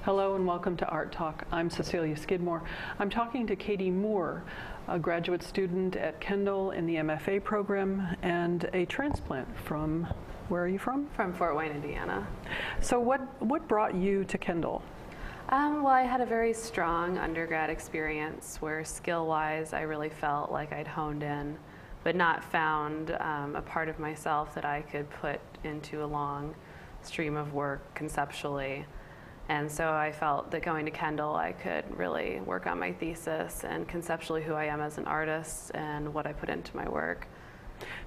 Hello and welcome to Art Talk. I'm Cecilia Skidmore. I'm talking to Katie Moore, a graduate student at Kendall in the MFA program and a transplant from, where are you from? From Fort Wayne, Indiana. So what brought you to Kendall? Well, I had a very strong undergrad experience where skill-wise I really felt like I'd honed in, but not found a part of myself that I could put into a long stream of work conceptually. And so I felt that going to Kendall, I could really work on my thesis and conceptually who I am as an artist and what I put into my work.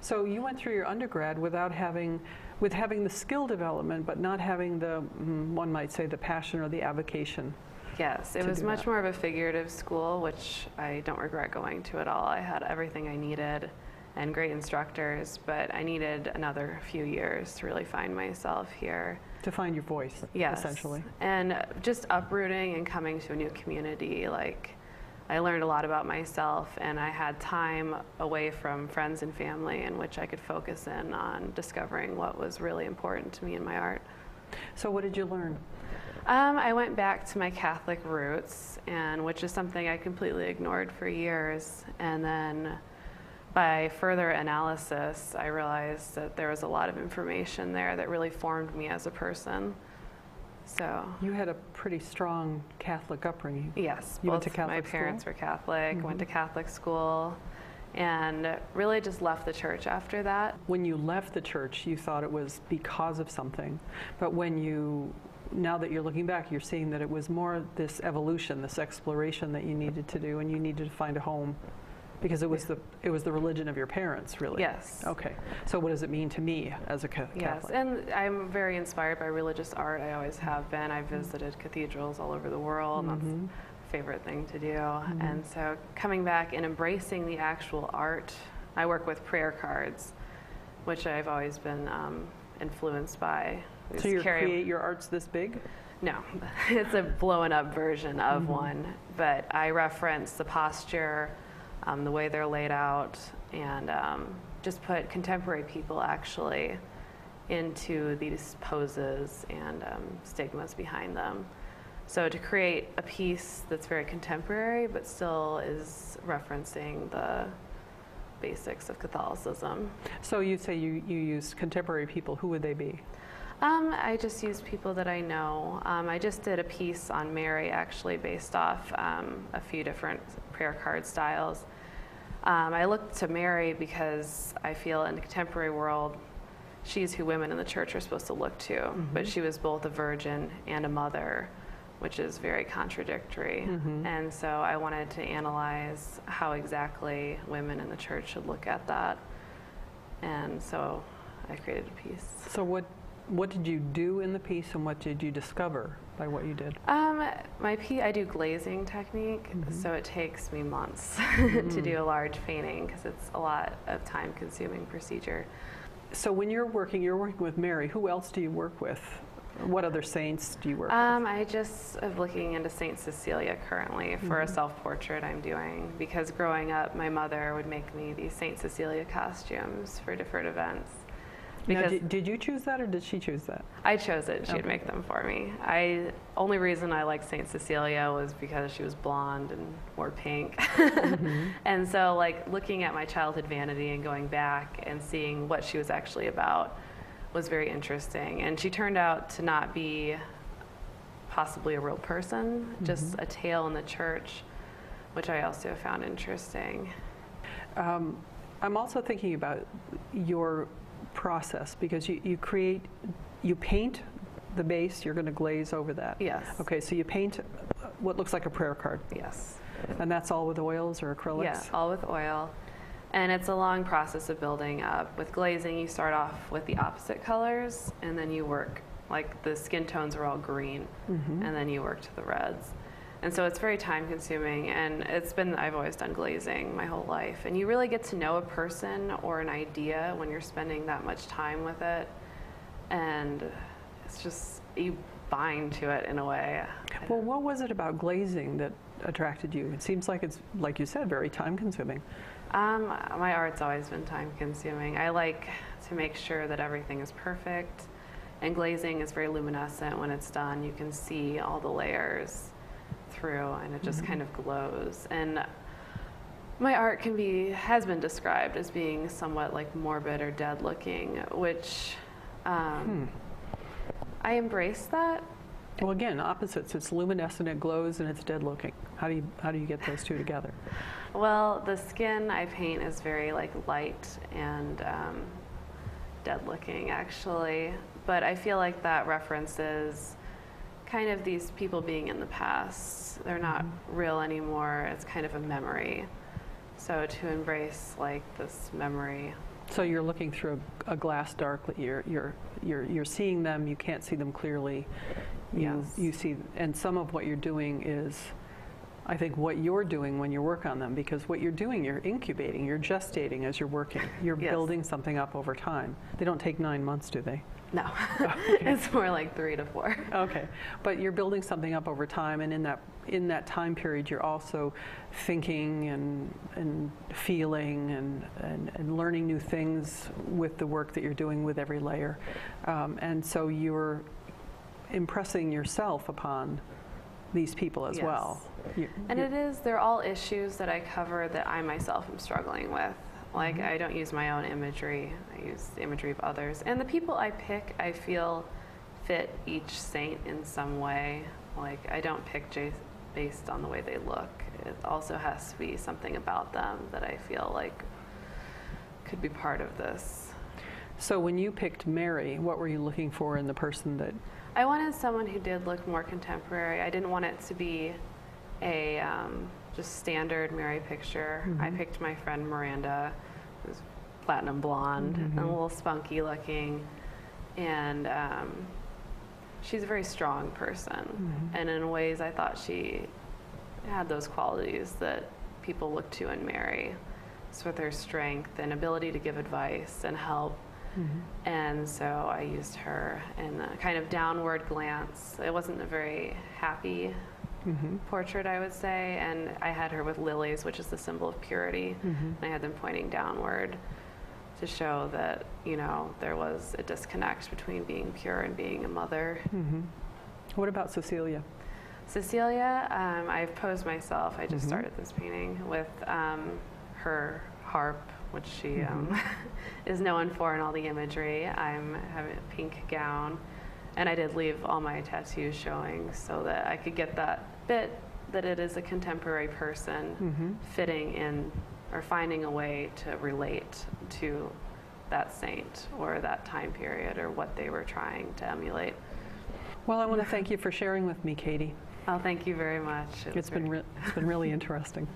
So you went through your undergrad with having the skill development, but not having the, one might say, the passion or the avocation. Yes, it was much more of a figurative school, which I don't regret going to at all. I had everything I needed and great instructors, but I needed another few years to really find myself here. To find your voice, yes, essentially. And just uprooting and coming to a new community, like I learned a lot about myself, and I had time away from friends and family in which I could focus in on discovering what was really important to me in my art. So what did you learn? I went back to my Catholic roots, and which is something I completely ignored for years, and then by further analysis, I realized that there was a lot of information there that really formed me as a person. So you had a pretty strong Catholic upbringing. Yes, you went to Catholic my parents school? were Catholic, went to Catholic school, and really just left the church after that. When you left the church, you thought it was because of something, but now that you're looking back, you're seeing that it was more this evolution, this exploration that you needed to do, and you needed to find a home. Because it was the religion of your parents, really. Yes. Okay. So what does it mean to me as a Catholic? Yes, and I'm very inspired by religious art. I always have been. I've visited cathedrals all over the world. And that's a favorite thing to do. And so coming back and embracing the actual art, I work with prayer cards, which I've always been influenced by. So you create your art's this big? No, it's a blown up version of one, but I reference the posture, the way they're laid out, and just put contemporary people actually into these poses and stigmas behind them. So to create a piece that's very contemporary but still is referencing the basics of Catholicism. So you say you use contemporary people. Who would they be? I just use people that I know. I just did a piece on Mary actually based off a few different prayer card styles. I look to Mary because I feel in the contemporary world, she's who women in the church are supposed to look to, but she was both a virgin and a mother, which is very contradictory. And so I wanted to analyze how exactly women in the church should look at that. And so I created a piece. So what did you do in the piece, and what did you discover by what you did? I do glazing technique, so it takes me months to do a large painting because it's a lot of time-consuming procedure. So when you're working with Mary. Who else do you work with? What other saints do you work with? I just am looking into Saint Cecilia currently for a self-portrait I'm doing, because growing up, my mother would make me these Saint Cecilia costumes for different events. Now, did you choose that, or did she choose that? I chose it. She would make them for me. Only reason I liked Saint Cecilia was because she was blonde and wore pink. And so, like, looking at my childhood vanity and going back and seeing what she was actually about was very interesting. And she turned out to not be possibly a real person, just a tale in the church, which I also found interesting. I'm also thinking about your process, because you paint the base, you're going to glaze over that. Yes. Okay, so you paint what looks like a prayer card. Yes. And that's all with oils or acrylics? Yeah, all with oil. And it's a long process of building up. With glazing, you start off with the opposite colors, and then you work, like the skin tones are all green, and then you work to the reds. And so it's very time consuming, and I've always done glazing my whole life. And you really get to know a person or an idea when you're spending that much time with it. And it's just, you bind to it in a way. Well, what was it about glazing that attracted you? It seems like it's, like you said, very time consuming. My art's always been time consuming. I like to make sure that everything is perfect And glazing is very luminescent when it's done. You can see all the layers through, and it just kind of glows. And my art has been described as being somewhat like morbid or dead looking, which I embrace that. Well, again, opposites. It's luminescent, it glows, and it's dead looking. How do you get those two together? Well, the skin I paint is very like light and dead looking, actually. But I feel like that references kind of these people being in the past. They're not real anymore. It's kind of a memory. So to embrace like this memory. So you're looking through a glass darkly. You're seeing them. You can't see them clearly. You see, and some of what you're doing is, I think, what you're doing when you work on them, because what you're doing, you're incubating, you're gestating as you're working. You're building something up over time. They don't take 9 months, do they? No, it's more like 3 to 4. Okay, but you're building something up over time, and in that time period, you're also thinking and feeling and learning new things with the work that you're doing with every layer, and so you're impressing yourself upon these people as well. And they're all issues that I cover that I myself am struggling with. Like, I don't use my own imagery, I use the imagery of others. And the people I pick, I feel, fit each saint in some way. Like, I don't pick based on the way they look. It also has to be something about them that I feel like could be part of this. So when you picked Mary, what were you looking for in the person that... I wanted someone who did look more contemporary. I didn't want it to be a just standard Mary picture. I picked my friend Miranda, who's platinum blonde and a little spunky looking, and she's a very strong person. And in ways, I thought she had those qualities that people look to in Mary, so with her strength and ability to give advice and help. And so I used her in a kind of downward glance. It wasn't a very happy portrait, I would say, and I had her with lilies, which is the symbol of purity, and I had them pointing downward to show that, you know, there was a disconnect between being pure and being a mother. What about Cecilia? Cecilia, I've posed myself. I just started this painting with her harp, which she is known for in all the imagery. I have a pink gown, and I did leave all my tattoos showing so that I could get that bit that it is a contemporary person fitting in or finding a way to relate to that saint or that time period or what they were trying to emulate. Well, I want to thank you for sharing with me, Katie. Oh, thank you very much. It's been really interesting.